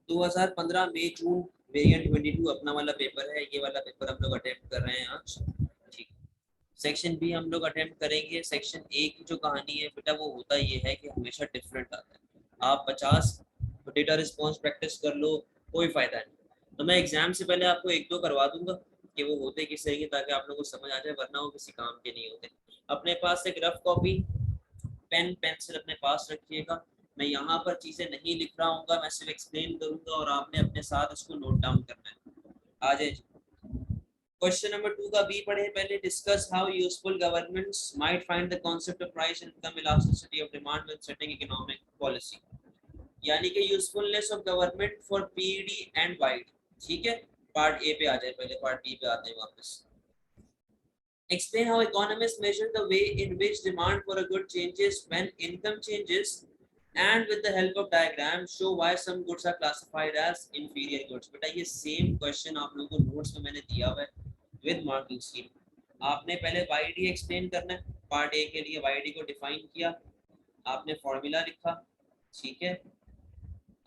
2015 मई जून variant 22 अपना वाला paper है। ये वाला पेपर हम लोग अटेम्प्ट कर रहे हैं आज। ठीक। सेक्शन बी हम लोग अटेम्प्ट करेंगे। सेक्शन ए की जो कहानी है बेटा वो होता ये है कि हमेशा डिफरेंट आता है। आप 50 डेटा रिस्पॉन्स प्रैक्टिस कर लो, कोई फायदा नहीं। तो मैं एग्जाम से पहले आपको एक दो करवा दूंगा कि वो होते किस तरह के, ताकि आप लोगों को समझ आ जाए, वरना वो किसी काम के नहीं होते। अपने पास एक रफ कॉपी, पेन पेंसिल अपने पास रखिएगा। मैं यहाँ पर चीजें नहीं लिख रहा हूँ, मैं सिर्फ एक्सप्लेन करूंगा और आपने अपने साथ इसको नोट डाउन करना है। आ जाए। क्वेश्चन नंबर 2 का बी पढ़े पहले। Discuss how useful governments might find the concept of price and income elasticity of demand when setting economic policy. यानी कि usefulness of government for PD and wide. ठीक है, पार्ट ए पे आ जाए पहले, पार्ट बी पे आते हैं वापस। Explain how economists measure the way in which demand for a good changes when income changes, and with the help of diagram show why some goods are classified as inferior goods। बेटा ये same question आप लोगों को notes में मैंने दिया हुआ है विद मार्किंग स्कीम। आपने पहले वाईडी एक्सप्लेन करना है। पार्ट ए के लिए वाईडी को डिफाइन किया, आपने फॉर्मूला लिखा। ठीक है,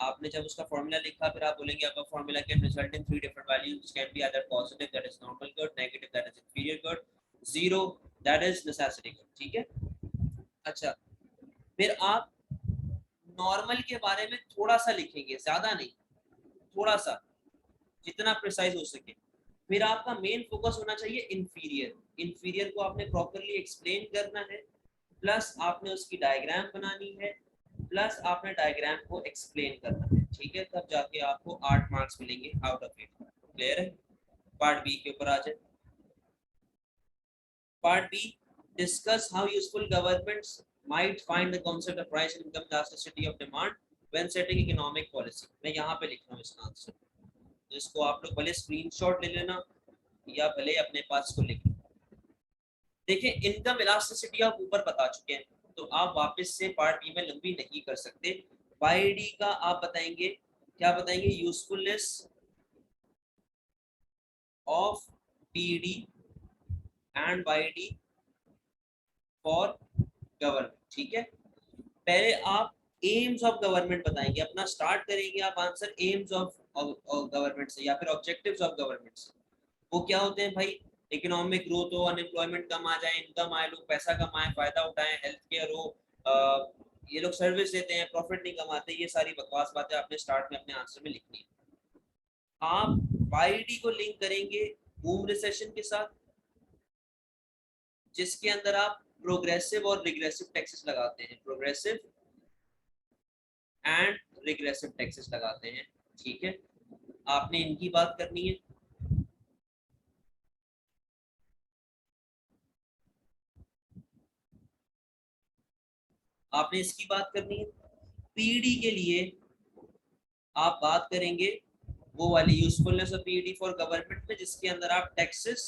आपने जब उसका फॉर्मूला लिखा फिर आप बोलेंगे आपका formula can result in three different values, can be either positive that is normal good, negative that is inferior good, zero that is necessity good. ठीक है, अच्छा फिर आप नॉर्मल के बारे में थोड़ा सा लिखेंगे, ज्यादा नहीं, थोड़ा सा, जितना प्रिसाइज हो सके। फिर आपका मेन फोकस होना चाहिए इंफीरियर। इंफीरियर को आपने प्रॉपरली एक्सप्लेन करना है, प्लस आपने उसकी डायग्राम बनानी है, प्लस आपने डायग्राम को एक्सप्लेन करना है। ठीक है, तब जाके आपको 8 मार्क्स मिलेंगे आउट ऑफ 8। क्लियर है? पार्ट बी के ऊपर आ जाए। Part B, discuss how useful governments might find the concept of price and income elasticity of demand when setting economic policy। मैं यहाँ पे लिख रहा हूँ इसका आंसर, तो इसको आप लोग भले स्क्रीनशॉट ले लेना या भले अपने पास को लिख। देखिए इनकम इलास्टिसिटी आप ऊपर बता चुके हैं, तो आप वापस से पार्ट बी में लंबी नहीं कर सकते। वाईडी का आप बताएंगे, क्या बताएंगे? Usefulness of PD and YD for government. ठीक है, पहले आप एम्स ऑफ गवर्नमेंट बताएंगे, अपना स्टार्ट करेंगे आप आंसर एम्स ऑफ गवर्नमेंट से या फिर ऑब्जेक्टिव्स ऑफ गवर्नमेंट से। वो क्या होते हैं भाई? इकोनॉमिक ग्रोथ हो, अनएम्प्लॉयमेंट कम आ जाए, इनकम आए, लोग पैसा कमाएं, फायदा उठाएं, हेल्थ केयर हो, ये लोग सर्विस देते हैं, प्रॉफिट नहीं कमाते, ये सारी बकवास बातें आपने स्टार्ट में अपने आंसर में लिखनी है। आप वाईडी को लिंक करेंगे बूम रिसेशन के साथ, जिसके अंदर आप प्रोग्रेसिव और रिग्रेसिव टैक्सेस लगाते हैं, प्रोग्रेसिव एंड रिग्रेसिव टैक्सेस लगाते हैं। ठीक है, आपने इनकी बात करनी है। आपने इसकी बात करनी है। पीडी के लिए आप बात करेंगे वो वाली usefulness of PD for government में, जिसके अंदर आप टैक्सेस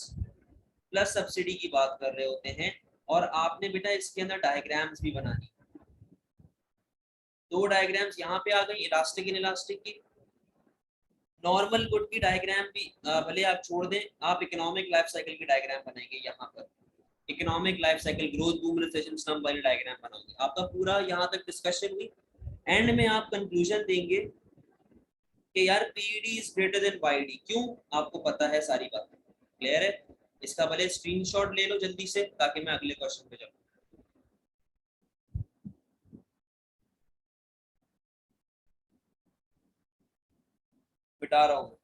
प्लस सब्सिडी की बात कर रहे होते हैं, और आपने बेटा इसके अंदर डायग्राम्स भी बनानी। दो डायग्राम्स यहाँ पे आ गई, इलास्टिक इन इलास्टिक की। नॉर्मल गुड की डायग्राम भी भले आप छोड़ दें, आप इकोनॉमिक लाइफ साइकिल की डायग्राम बनाएंगे। यहाँ पर economic life cycle, growth, boom, recession, slump वाली डायग्राम बनाओगे। आपका पूरा यहाँ तक डिस्कशन हुई। एंड में आप कंक्लूजन देंगे कि यार पीडी इज ग्रेटर देन वाईडी। क्यों? आपको पता है सारी बातें। क्लियर है? इसका भले स्क्रीनशॉट ले लो जल्दी से, ताकि मैं अगले क्वेश्चन पे जाऊँ। बिटा रहा हूँ।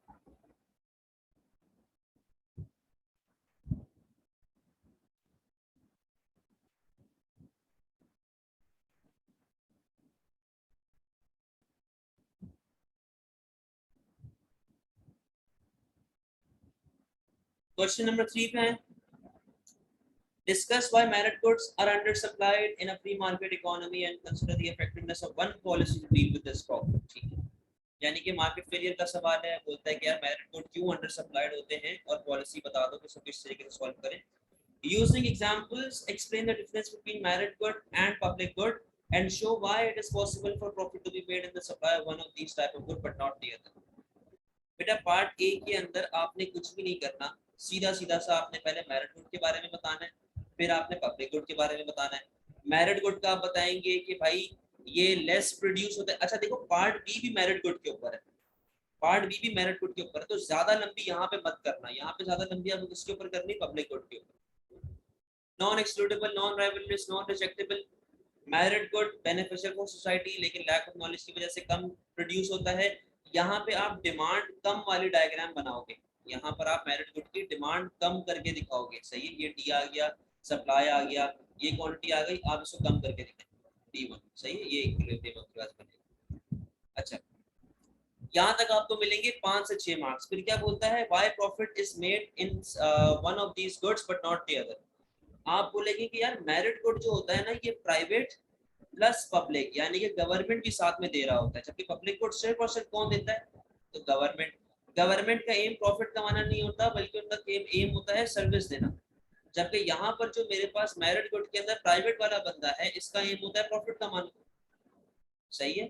क्वेश्चन नंबर 3 पे है। Discuss why merit goods are undersupplied in a free market economy and consider the effectiveness of one policy to deal with this problem। ठीक है, यानी कि मार्केट फेलियर का सवाल है। बोलता है कि यार मेरिट गुड क्यों अंडर सप्लाइड होते हैं और पॉलिसी बता दो कि इसको किस तरीके से सॉल्व करें। Using examples explain the difference between merit good and public good and show why it is possible for profit to be made in the supply of one of these type of good but not the other. बेटा part A के अंदर आपने कुछ भी नहीं करना, सीधा सीधा सा आपने पहले मेरिट गुड के बारे में बताना है, फिर आपने पब्लिक गुड के बारे में बताना है। मेरिट गुड का आप बताएंगे कि भाई ये लेस प्रोड्यूस होता है। अच्छा देखो, पार्ट बी भी मेरिट गुड के ऊपर है। पार्ट बी भी मेरिट गुड के ऊपर है, तो ज्यादा लंबी यहाँ पे मत करना, यहाँ पे ज्यादा लंबी आपको किसके ऊपर करनी, पब्लिक गुड के ऊपर। Non excludable, non rivalrous, non rejectable, merit good beneficial for society, लेकिन लैक ऑफ नॉलेज की वजह से कम प्रोड्यूस होता है। यहाँ पे आप डिमांड कम वाली डायग्राम बनाओगे, यहाँ पर आप मेरिट गुड की डिमांड कम करके दिखाओगे, सही है, ये डी आ गया, सप्लाई आ गया, ये क्वांटिटी आ गई, आप इसको कम करके दिखाएंगे डी वन, सही है, ये इक्विलिब्रियम ऑफ क्लास बनेगा। अच्छा, यहाँ तक आपको मिलेंगे 5 से 6 मार्क्स। फिर क्या बोलता है, why profit is made in one of these goods but not the other. आप बोलेंगे कि यार मेरिट गुड जो होता है ना, ये प्राइवेट प्लस पब्लिक, यानी कि गवर्नमेंट भी साथ में दे रहा होता है, जबकि पब्लिक गुड सिर्फ और सिर्फ कौन देता है, तो गवर्नमेंट। गवर्नमेंट का एम प्रॉफिट कमाना नहीं होता, बल्कि उनका एम होता है सर्विस देना। जबकि यहाँ पर जो मेरे पास मेरिट गुड के अंदर प्राइवेट वाला बंदा है, इसका एम होता है प्रॉफिट कमाना, सही है।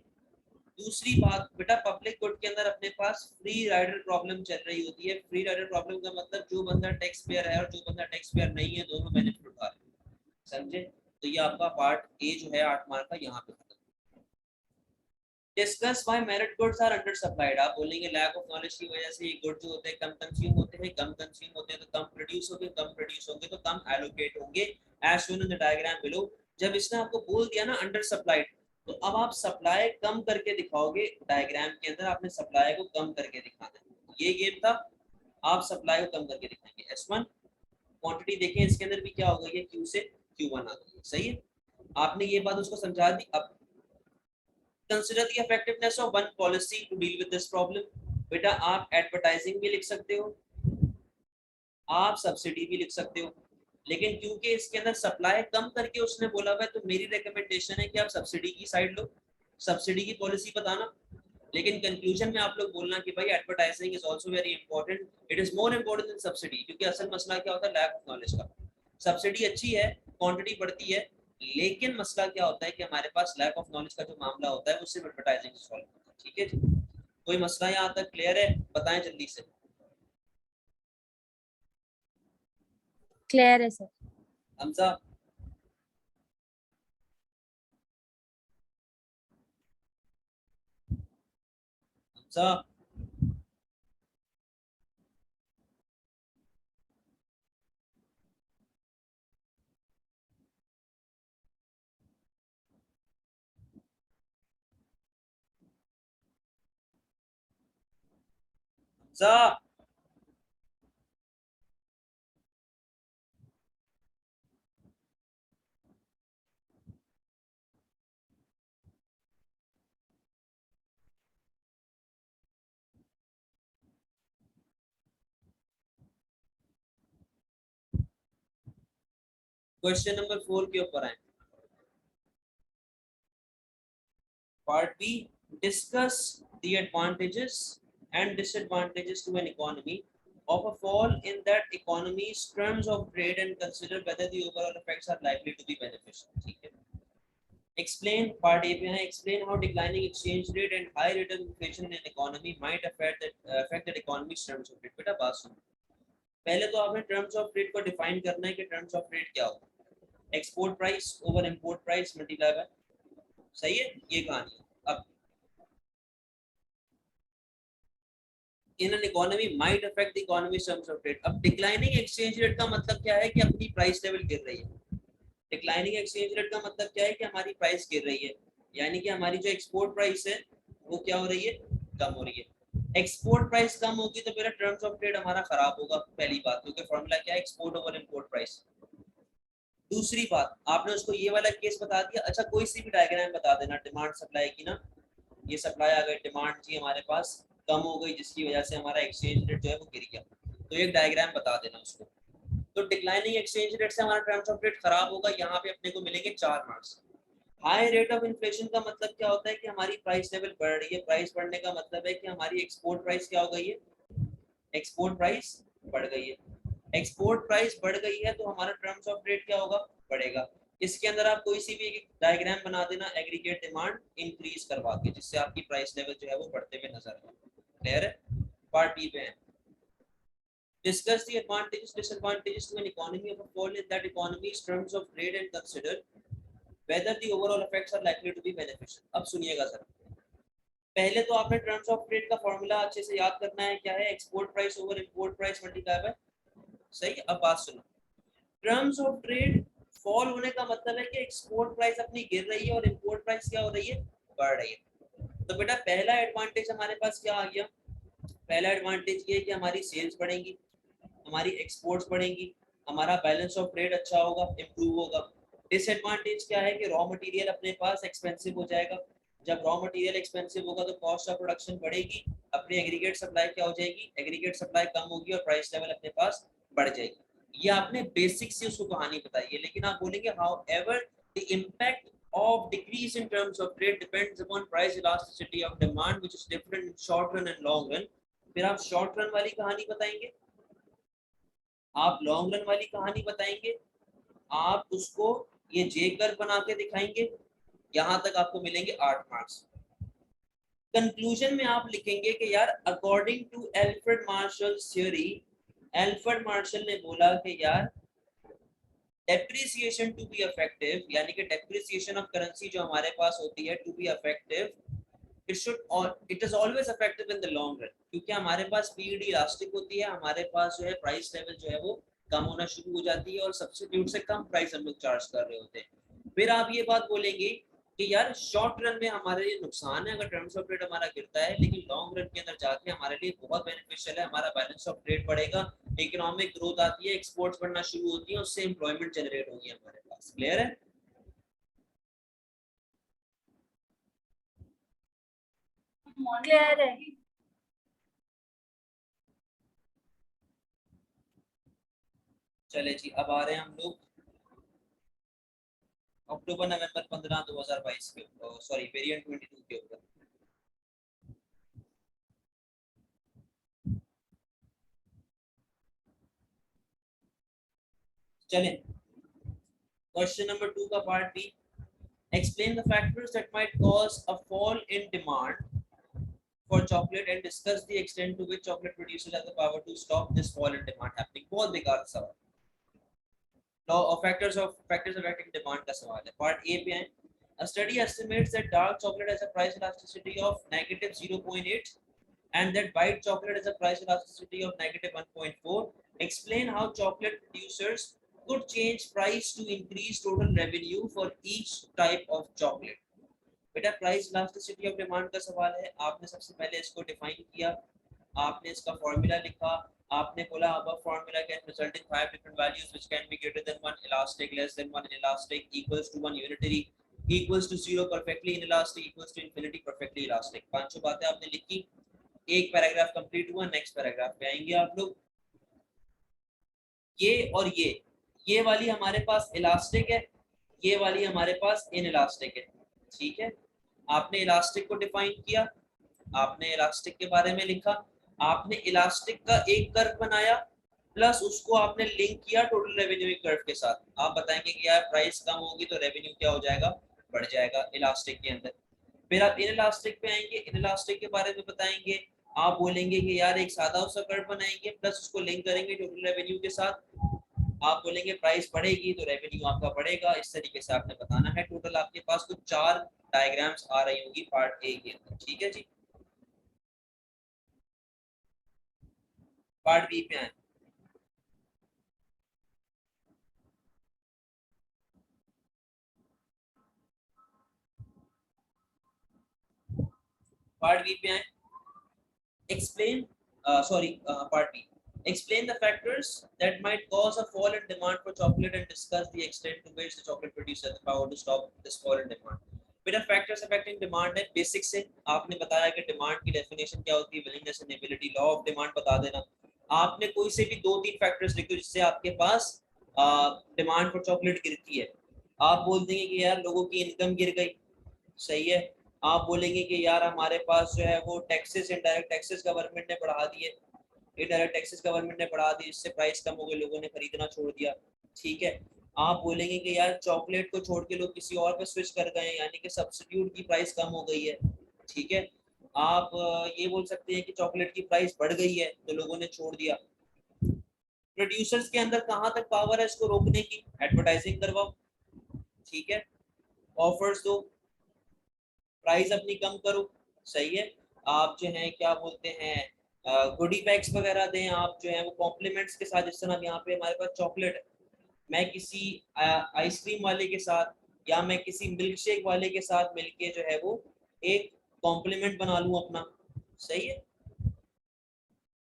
दूसरी बात बेटा, पब्लिक गुड के अंदर अपने पास फ्री राइडर प्रॉब्लम चल रही होती है। फ्री राइडर प्रॉब्लम का मतलब जो बंदा टैक्स पेयर है और जो बंदा टैक्स पेयर नहीं है, दोनों बेनिफिट उठा रहे हैं, समझे। तो ये आपका पार्ट ए जो है 8 मार्क का, यहाँ पे खत्म। Discuss why merit goods are under supplied. आप बोलेंगे लैक ऑफ नॉलेज की वजह से ये गुड जो होते हैं कम कंज्यूम होते हैं, कम कंज्यूम होते हैं तो कम प्रोड्यूस होंगे, कम प्रोड्यूस होंगे तो कम एलोकेट होंगे, as shown in the diagram below. जब इसने आपको बोल दिया ना अंडर सप्लाइड, तो अब आप सप्लाई कम करके दिखाओगे, डायग्राम के अंदर आपने सप्लाई को कम करके दिखाना है, ये गेम था। आप सप्लाई को कम करके दिखाएंगे। S1 क्वांटिटी देखें, इसके अंदर भी क्या हो गई है, Q से Q1 आ गई है, सही है। आपने ये बात उसको समझा दी। अब consider the effectiveness of one policy to deal with this problem. बेटा आप एडवर्टाइजिंग भी लिख सकते हो, आप सब्सिडी भी लिख सकते हो, लेकिन क्योंकि इसके अंदर सप्लाई कम करके उसने बोला हुआ है, तो मेरी रिकमेंडेशन है कि आप सब्सिडी की साइड लो, सब्सिडी की पॉलिसी बताना। लेकिन कंक्लूजन में आप लोग बोलना कि भाई advertising is also very important, it is more important than subsidy, क्योंकि असल मसला क्या होता है, लैक ऑफ नॉलेज का। सब्सिडी अच्छी है, क्वांटिटी बढ़ती है, लेकिन मसला क्या होता है कि हमारे पास लैक ऑफ नॉलेज का जो मामला होता है वो सिर्फ एडवर्टाइजिंग से सॉल्व होता है। ठीक है जी, कोई मसला यहाँ तक क्लियर है, बताएं जल्दी से। क्लियर है sir. Hamza, Hamza, Hamza. Question number 4 के ऊपर आए, part B. Discuss the advantages and disadvantages to an economy of a fall in that economy's terms of trade and consider whether the overall effects are likely to be beneficial। ठीक है, explain, part A पे है, explain how declining exchange rate and high rate of inflation in an economy might affect that economy's terms of trade। बेटा बात सुनो, पहले तो आपने terms of trade को define करना है कि terms of trade क्या होता है। export price over import price multiply by, सही है, ये कहानी है। अब in an economy might affect the economy's terms of trade। अब declining exchange rate का मतलब क्या है कि अपनी price level गिर रही है। डिक्लाइनिंग एक्सचेंज रेट का मतलब क्या है कि हमारी प्राइस गिर रही है, यानी कि हमारी जो एक्सपोर्ट प्राइस है वो क्या हो रही है, कम हो रही है। एक्सपोर्ट प्राइस कम होगी तो मेरा टर्म्स ऑफ ट्रेड हमारा खराब होगा, पहली बात, क्योंकि फॉर्मूला क्या है, एक्सपोर्ट ओवर इंपोर्ट प्राइस। दूसरी बात, आपने उसको ये वाला केस बता दिया। अच्छा, कोई सी भी डायग्राम बता देना डिमांड सप्लाई की ना, ये सप्लाई आ गई, डिमांड जी हमारे पास कम हो गई, जिसकी वजह से हमारा एक्सचेंज रेट जो है वो गिर गया, तो एक डायग्राम बता देना उसको। तो डिक्लाइनिंग एक्सचेंज रेट से हमारा टर्म्स ऑफ ट्रेड खराब होगा, यहाँ पे अपने को मिलेंगे 4 marks. High rate of inflation का मतलब क्या होता है कि हमारी प्राइस लेवल बढ़ रही है। प्राइस बढ़ने का मतलब है कि हमारी एक्सपोर्ट प्राइस क्या हो गई है, एक्सपोर्ट प्राइस बढ़ गई है। एक्सपोर्ट प्राइस बढ़ गई है तो हमारा टर्म्स ऑफ ट्रेड क्या होगा, बढ़ेगा। इसके अंदर आप कोई सी भी एक डायग्राम बना देना एग्रीगेट डिमांड इंक्रीज करवा के, जिससे आपकी प्राइस लेवल जो है वो बढ़ते हुए नजर आए। क्लियर है, पार्ट बी पे है। Discuss the advantages, disadvantages to an economy of a fall in that economy's terms of trade and consider whether the overall effects are likely to be beneficial। अब सुनिएगा सर, पहले तो आपने terms of trade का formula अच्छे से याद करना है, क्या है, export price over import price multiply by, सही। अब बात सुनो, टर्म्स ऑफ ट्रेड फॉल होने का मतलब है कि एक्सपोर्ट प्राइस अपनी गिर रही है और इंपोर्ट प्राइस क्या हो रही है, बढ़ रही है। तो बेटा पहला एडवांटेज हमारे पास क्या आ गया, पहला एडवांटेज ये है कि हमारी सेल्स बढ़ेंगी, हमारी एक्सपोर्ट्स बढ़ेंगी, हमारा बैलेंस ऑफ ट्रेड अच्छा होगा, इंप्रूव होगा। डिसएडवांटेज क्या है कि रॉ मटेरियल अपने पास एक्सपेंसिव हो जाएगा, जब रॉ मटेरियल एक्सपेंसिव होगा तो कॉस्ट ऑफ प्रोडक्शन बढ़ेगी, अपनी एग्रीगेट सप्लाई क्या हो जाएगी, एग्रीगेट सप्लाई कम होगी और प्राइस लेवल अपने पास बढ़ जाएगी। ये आपने बेसिक से उसको कहानी बताई है, लेकिन आप बोलेंगे how ever the impact of decrease in terms of trade depends upon price elasticity of demand which is different in short run and long run। फिर आप शॉर्ट रन वाली कहानी बताएंगे, आप लॉन्ग रन वाली कहानी बताएंगे, आप उसको ये जे कर्व बना के दिखाएंगे। यहां तक आपको मिलेंगे 8 मार्क्स। कंक्लूजन में आप लिखेंगे कि यार according to Alfred Marshall theory, Alfred Marshall ने बोला कि यार डेप्रिसिएशन टू बी इफेक्टिव, यानी कि डेप्रिसिएशन ऑफ करेंसी जो हमारे पास होती है to be effective, it is always effective in the long run, क्योंकि हमारे पास पीईडी इलास्टिक होती है, हमारे पास जो है प्राइस लेवल जो है वो कम होना शुरू हो जाती है और सब्स्टिट्यूट से कम प्राइस हम लोग चार्ज कर रहे होते हैं। फिर आप ये बात बोलेंगे कि यार शॉर्ट रन में हमारे लिए नुकसान है अगर टर्म्स ऑफ ट्रेड हमारा गिरता है, लेकिन लॉन्ग रन के अंदर जाके हमारे लिए बहुत बेनिफिशियल है, हमारा बैलेंस ऑफ ट्रेड बढ़ेगा, इकोनॉमिक ग्रोथ आती है, एक्सपोर्ट्स बढ़ना शुरू होती है, उससे एम्प्लॉयमेंट जनरेट होगी हमारे पास। क्लियर है? क्लियर है। चले जी, अब आ रहे हैं हम लोग अक्टूबर नवंबर 15 2022 के, सॉरी वेरिएंट 22 के ऊपर। चलें, क्वेश्चन नंबर 2 का part B, explain the factors that might cause a fall in demand for chocolate and discuss the extent to which chocolate producers have the power to stop this fall in demand happening। बहुत बेकार सवाल, law of factors affecting demand का सवाल है। Part A पे आए, a study estimates that dark chocolate has a price elasticity of negative 0.8 and that white chocolate has a price elasticity of negative 1.4। explain how chocolate producers could change price to increase total revenue for each type of chocolate। बेटा price elasticity of demand का सवाल है, आपने सबसे पहले इसको define किया, आपने इसका फॉर्मूला लिखा, आपने बोला above formula can result in 5 different values which can be greater than 1 elastic, less than 1 inelastic, equals to 1 unitary, equals to 0 perfectly inelastic, equals to infinity perfectly elastic। पांचों बातें आपने लिखी, एक पैराग्राफ कंप्लीट हुआ, next paragraph पे आएंगे आप लोग। ये और ये वाली हमारे पास इलास्टिक है, ये वाली हमारे पास इनइलास्टिक है, ठीक है। आपने इलास्टिक को डिफाइन किया, आपने इलास्टिक के बारे में लिखा, आपने इलास्टिक का एक कर्व बनाया, प्लस उसको आपने लिंक किया टोटल रेवेन्यू कर्व के साथ। आप बताएंगे कि यार प्राइस कम होगी तो रेवेन्यू क्या हो जाएगा, बढ़ जाएगा इलास्टिक के अंदर। फिर आप इनइलास्टिक पे आएंगे, इनइलास्टिक के बारे में बताएंगे, आप बोलेंगे कि यार एक सादा सा कर्व बनाएंगे प्लस उसको लिंक करेंगे टोटल रेवेन्यू के साथ, आप बोलेंगे प्राइस बढ़ेगी तो रेवेन्यू आपका बढ़ेगा। इस तरीके से आपने बताना है। टोटल आपके पास कुछ 4 डायग्राम्स आ रही होंगी पार्ट ए के अंदर, ठीक है जी। पार्ट बी पे आए, पार्ट बी पे आए, explain part B, explain the factors that might cause a fall in demand for chocolate and discuss the extent to which the chocolate producer has the power to stop this fall in demand। बेटा factors affecting demand है, basic से आपने बताया कि demand की definition क्या होती है, willingness and ability, law of demand बता देना। आपने कोई से भी 2-3 फैक्टर्स लिखे जिससे आपके पास डिमांड फॉर चॉकलेट गिरती है। आप बोल देंगे कि यार लोगों की इनकम गिर गई, सही है। आप बोलेंगे कि यार हमारे पास जो है वो टैक्सेस, इनडायरेक्ट टैक्सेस गवर्नमेंट ने बढ़ा दिए, इनडायरेक्ट टैक्सेस गवर्नमेंट ने बढ़ा दी, इससे प्राइस कम हो गई, लोगों ने खरीदना छोड़ दिया, ठीक है। आप बोलेंगे कि यार चॉकलेट को छोड़ के लोग किसी और पे स्विच कर गए, यानी कि सब्स्टिट्यूट की प्राइस कम हो गई है, ठीक है। आप ये बोल सकते हैं कि चॉकलेट की प्राइस बढ़ गई है तो लोगों ने छोड़ दिया। प्रोड्यूसर्स के अंदर कहाँ तक पावर है इसको रोकने की, एडवर्टाइजिंग करवाओ, ठीक है, ऑफर्स दो, प्राइस अपनी कम करो, सही है। आप जो है क्या बोलते हैं गुडी बैग्स वगैरह दें, आप जो है वो कॉम्प्लीमेंट्स के साथ, जिस तरह यहाँ पे हमारे पास चॉकलेट है, मैं किसी आइसक्रीम वाले के साथ या मैं किसी मिल्क शेक वाले के साथ मिलके जो है वो एक कॉम्प्लीमेंट बना लूं अपना। सही है।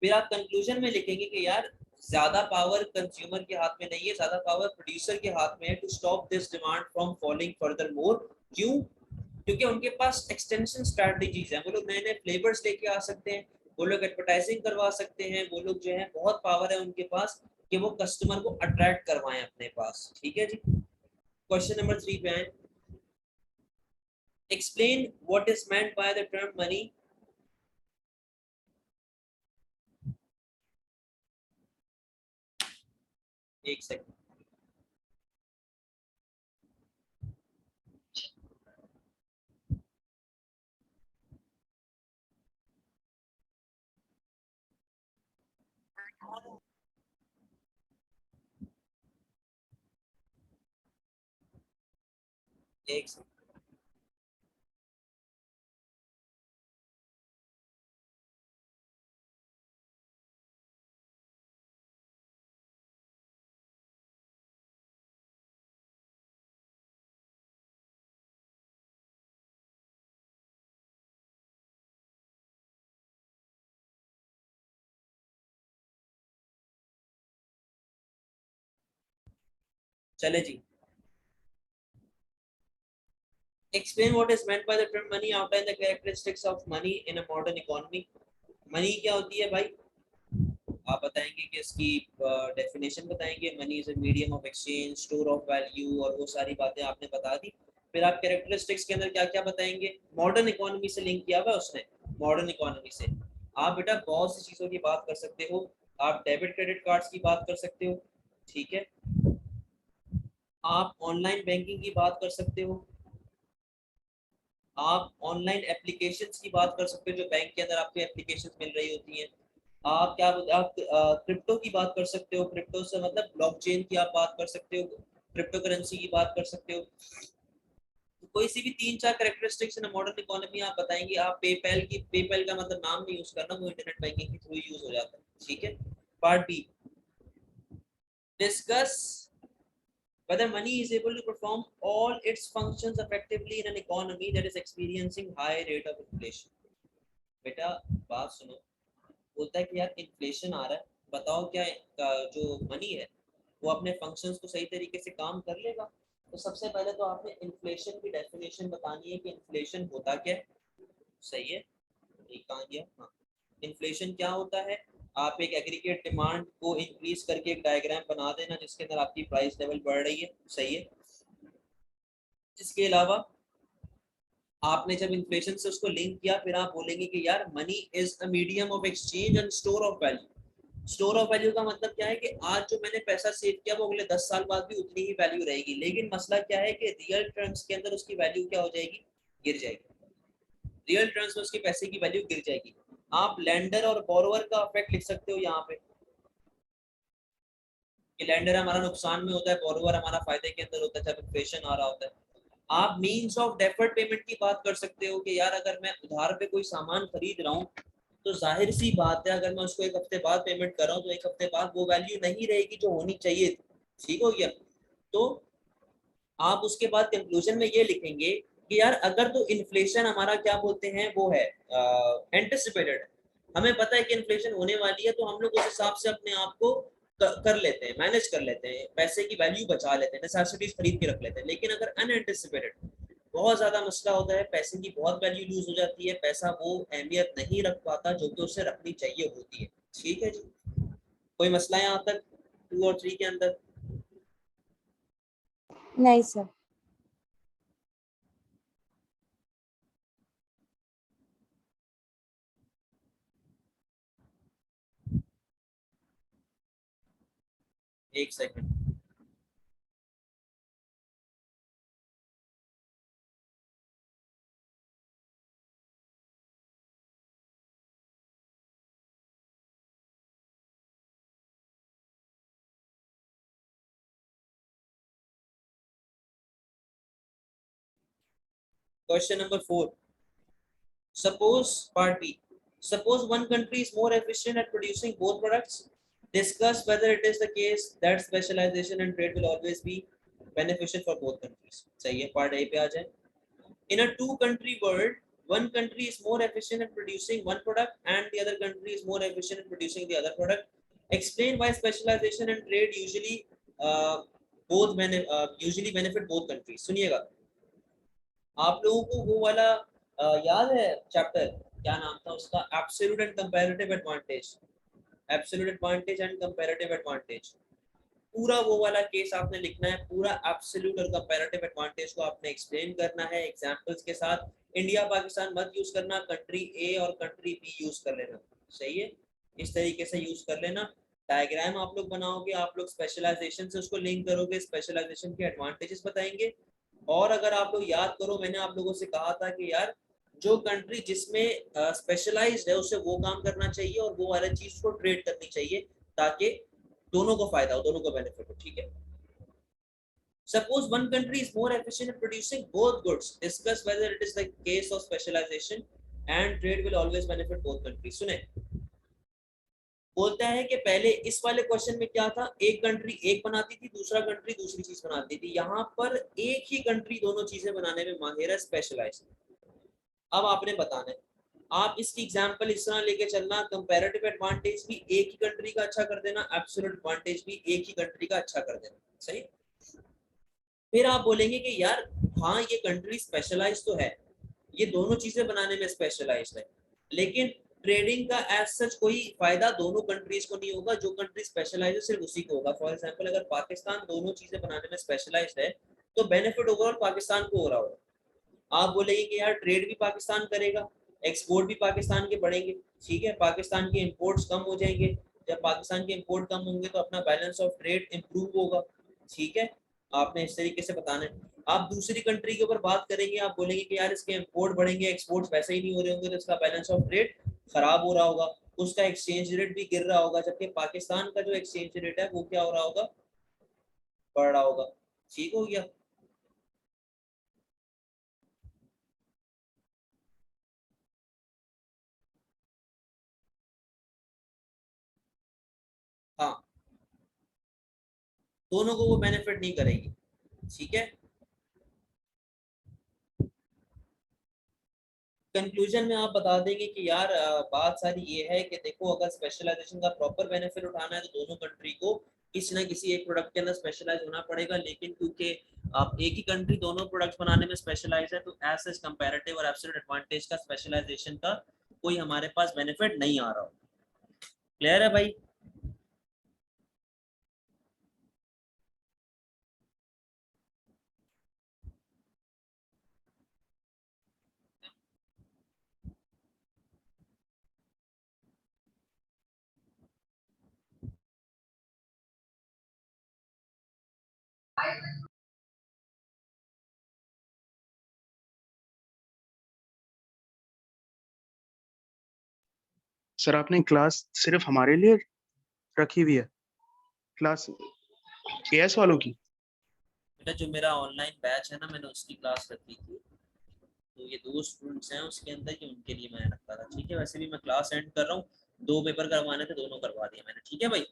फिर आप कंक्लूजन में लिखेंगे कि यार ज्यादा पावर कंज्यूमर के हाथ में नहीं है, ज्यादा पावर प्रोड्यूसर के हाथ में है to stop this demand from falling further more. क्यों? क्योंकि उनके पास एक्सटेंशन स्ट्रैटेजीज हैं, वो लोग नए नए फ्लेवर्स लेके आ सकते हैं, वो लोग एडवर्टाइजिंग करवा सकते हैं, वो लोग जो है बहुत पावर है उनके पास कि वो कस्टमर को अट्रैक्ट करवाएं अपने पास। ठीक है जी। क्वेश्चन नंबर 3 पे आए। Explain what is meant by the term money. एक सेकंड। एक सेकंड। चले जी। Explain what is meant by the term money. Outline the characteristics of money in a modern economy. Money क्या होती है भाई? आप बताएंगे कि इसकी डेफिनेशन बताएंगे। Money is a medium of exchange, store of value, और वो सारी बातें आपने बता दी। फिर आप कैरेक्टरिस्टिक्स के अंदर क्या क्या बताएंगे? मॉडर्न इकोनॉमी से लिंक किया हुआ उसने, मॉडर्न इकोनॉमी से। आप बेटा बहुत सी चीजों की बात कर सकते हो। आप डेबिट क्रेडिट कार्ड्स की बात कर सकते हो। ठीक है। आप ऑनलाइन बैंकिंग की बात कर सकते हो। आप ऑनलाइन एप्लीकेशंस की बात कर सकते हो, जो बैंक के अंदर आपको एप्लीकेशंस मिल रही होती हैं। आप क्या आप क्रिप्टो की बात कर सकते हो। क्रिप्टो से मतलब ब्लॉकचेन की आप बात कर सकते हो, क्रिप्टो करेंसी की बात कर सकते हो। तो कोई सी भी 3-4 कैरेक्टरिस्टिक्स इन मॉडर्न इकोनॉमी आप बताएंगे। आप पेपैल की, पेपैल का मतलब नाम नहीं यूज करना, वो इंटरनेट बैंकिंग के थ्रू यूज हो जाता है। ठीक है। Part B, discuss whether money is able to perform all its functions effectively in an economy that is experiencing high rate of inflation. बेटा बात सुनो। बोलता है कि यार इन्फ्लेशन आ रहा है, बताओ क्या जो मनी है वो अपने फंक्शंस को सही तरीके से काम कर लेगा? तो सबसे पहले तो आपने इन्फ्लेशन की डेफिनेशन बतानी है कि इन्फ्लेशन होता क्या है। सही है। ये कहाँ गया? हाँ। इन्फ्लेशन क्या होता है? आप एक एग्रीगेट डिमांड को इंक्रीज करके एक डायग्राम बना देना जिसके अंदर आपकी प्राइस लेवल बढ़ रही है। सही है। इसके अलावा आपने जब इन्फ्लेशन से उसको लिंक किया, फिर आप बोलेंगे कि यार money is a medium of exchange and store of value. Store of value का मतलब क्या है कि आज जो मैंने पैसा सेव किया वो अगले 10 साल बाद भी उतनी ही वैल्यू रहेगी, लेकिन मसला क्या है कि रियल टर्म्स के अंदर उसकी वैल्यू क्या हो जाएगी? गिर जाएगी। रियल टर्म्स में उसके पैसे की वैल्यू गिर जाएगी। आप लेंडर और बोरोवर का इफेक्ट लिख सकते हो यहाँ पे, कि लेंडर हमारा नुकसान में होता है, बोरोवर हमारा फायदे के अंदर होता है जब इन्फ्लेशन आ रहा होता है। आप मीन्स ऑफ डेफर्ड पेमेंट की बात कर सकते हो कि यार अगर मैं उधार पे कोई सामान खरीद रहा हूँ तो जाहिर सी बात है अगर मैं उसको 1 हफ्ते बाद पेमेंट कर रहा हूँ तो 1 हफ्ते बाद वो वैल्यू नहीं रहेगी जो होनी चाहिए थी। ठीक हो गया? तो आप उसके बाद कंक्लूजन में ये लिखेंगे कि यार अगर तो इन्फ्लेशन हमारा क्या बोलते हैं वो है एंटिसिपेटेड, हमें पता है कि इन्फ्लेशन होने वाली है, तो हम लोग उस हिसाब से अपने आप को कर लेते हैं, मैनेज कर लेते हैं, पैसे की वैल्यू बचा लेते हैं, नेसेसिटीज खरीद के रख लेते हैं। लेकिन अगर अनएंटिसिपेटेड बहुत ज्यादा मसला होता है, पैसे की बहुत वैल्यू लूज हो जाती है, पैसा वो अहमियत नहीं रख पाता जो कि उसे रखनी चाहिए होती है। ठीक है जी। कोई मसला है यहाँ तक 2 और 3 के अंदर? नहीं सर। एक second. Question number 4, Suppose part B. Suppose one country is more efficient at producing both products. Discuss whether it is the case that specialization and trade will always be beneficial for both countries. सही है, part A पे आ जाए. In a two-country world, one country is more efficient at producing one product and the other country is more efficient at producing the other product. Explain why specialization and trade usually benefit both countries. सुनिएगा, आप लोगों को वो वाला याद है chapter, क्या नाम था उसका, absolute and comparative advantage. Absolute advantage and comparative advantage, पूरा वो वाला केस आपने लिखना है. पूरा एब्सोल्यूट और कंपैरेटिव एडवांटेज को आपने एक्सप्लेन करना है एग्जांपल्स के साथ. इंडिया पाकिस्तान मत यूज करना, कंट्री ए और कंट्री बी यूज कर लेना. सही है, इस तरीके से यूज कर लेना. डायग्राम आप लोग बनाओगे, आप लोग स्पेशलाइजेशन से उसको लिंक करोगे, स्पेशलाइजेशन के एडवांटेजेस बताएंगे. और अगर आप लोग याद करो, मैंने आप लोगों से कहा था कि यार जो कंट्री जिसमें स्पेशलाइज्ड है उसे वो काम करना चाहिए और वो वाला चीज को ट्रेड करनी चाहिए ताकि दोनों को फायदा हो, दोनों को बेनिफिट हो. ठीक है. Suppose one country is more efficient at producing both goods. Discuss whether it is the case of specialization and trade will always benefit both countries. सुने, बोलता है कि पहले इस वाले क्वेश्चन में क्या था, एक कंट्री एक बनाती थी, दूसरा कंट्री दूसरी चीज बनाती थी. यहाँ पर एक ही कंट्री दोनों चीजें बनाने में माहिर है, स्पेशलाइज्ड. अब आपने बताना है, आप इसकी एग्जांपल इस तरह लेके चलना, कंपैरेटिव एडवांटेज भी एक ही कंट्री का अच्छा कर देना, एब्सोल्यूट एडवांटेज भी एक ही कंट्री का अच्छा कर देना. सही. फिर आप बोलेंगे कि यार हाँ ये कंट्री स्पेशलाइज तो है, ये दोनों चीजें बनाने में स्पेशलाइज्ड है, लेकिन ट्रेडिंग का एज सच कोई फायदा दोनों कंट्रीज को नहीं होगा. जो कंट्री स्पेशलाइज है सिर्फ उसी को होगा. फॉर एग्जांपल अगर पाकिस्तान दोनों चीजें बनाने में स्पेशलाइज्ड है तो बेनिफिट ओवरऑल पाकिस्तान को हो रहा होगा. आप बोलेंगे कि यार ट्रेड भी पाकिस्तान करेगा, एक्सपोर्ट भी पाकिस्तान के बढ़ेंगे. ठीक है, पाकिस्तान के इंपोर्ट्स कम हो जाएंगे. जब पाकिस्तान के इंपोर्ट कम होंगे तो अपना बैलेंस ऑफ ट्रेड इंप्रूव होगा. ठीक है, आपने इस तरीके से बताना है. आप दूसरी कंट्री के ऊपर बात करेंगे, आप बोलेंगे कि यार इसके इंपोर्ट बढ़ेंगे, एक्सपोर्ट्स वैसे ही नहीं हो रहे होंगे, तो इसका बैलेंस ऑफ ट्रेड खराब हो रहा होगा, उसका एक्सचेंज रेट भी गिर रहा होगा, जबकि पाकिस्तान का जो एक्सचेंज रेट है वो क्या हो रहा होगा, बढ़ रहा होगा. ठीक हो गया. हाँ, दोनों को वो बेनिफिट नहीं करेगी. ठीक है. कंक्लूजन में आप बता देंगे कि यार बात सारी ये है कि देखो, अगर स्पेशलाइजेशन का प्रॉपर बेनिफिट उठाना है तो दोनों कंट्री को किसी ना किसी एक प्रोडक्ट के अंदर स्पेशलाइज होना पड़ेगा. लेकिन क्योंकि आप एक ही कंट्री दोनों प्रोडक्ट्स बनाने में स्पेशलाइज है तो एज सच कंपैरेटिव और एब्सोल्यूट एडवांटेज का स्पेशलाइजेशन का कोई हमारे पास बेनिफिट नहीं आ रहा हो. क्लियर है भाई? सर आपने क्लास सिर्फ हमारे लिए रखी हुई है, क्लास एएस वालों की? बेटा जो मेरा ऑनलाइन बैच है ना, मैंने उसकी क्लास रखी थी, तो ये 2 स्टूडेंट्स हैं उसके अंदर, ये उनके लिए मैंने रखा था. ठीक है, वैसे भी मैं क्लास एंड कर रहा हूँ, 2 पेपर करवाने थे, दोनों करवा दिए मैंने. ठीक है भाई,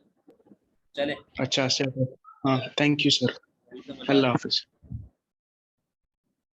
चले. अच्छा सर, हाँ thank you sir, welcome. Allah Hafiz.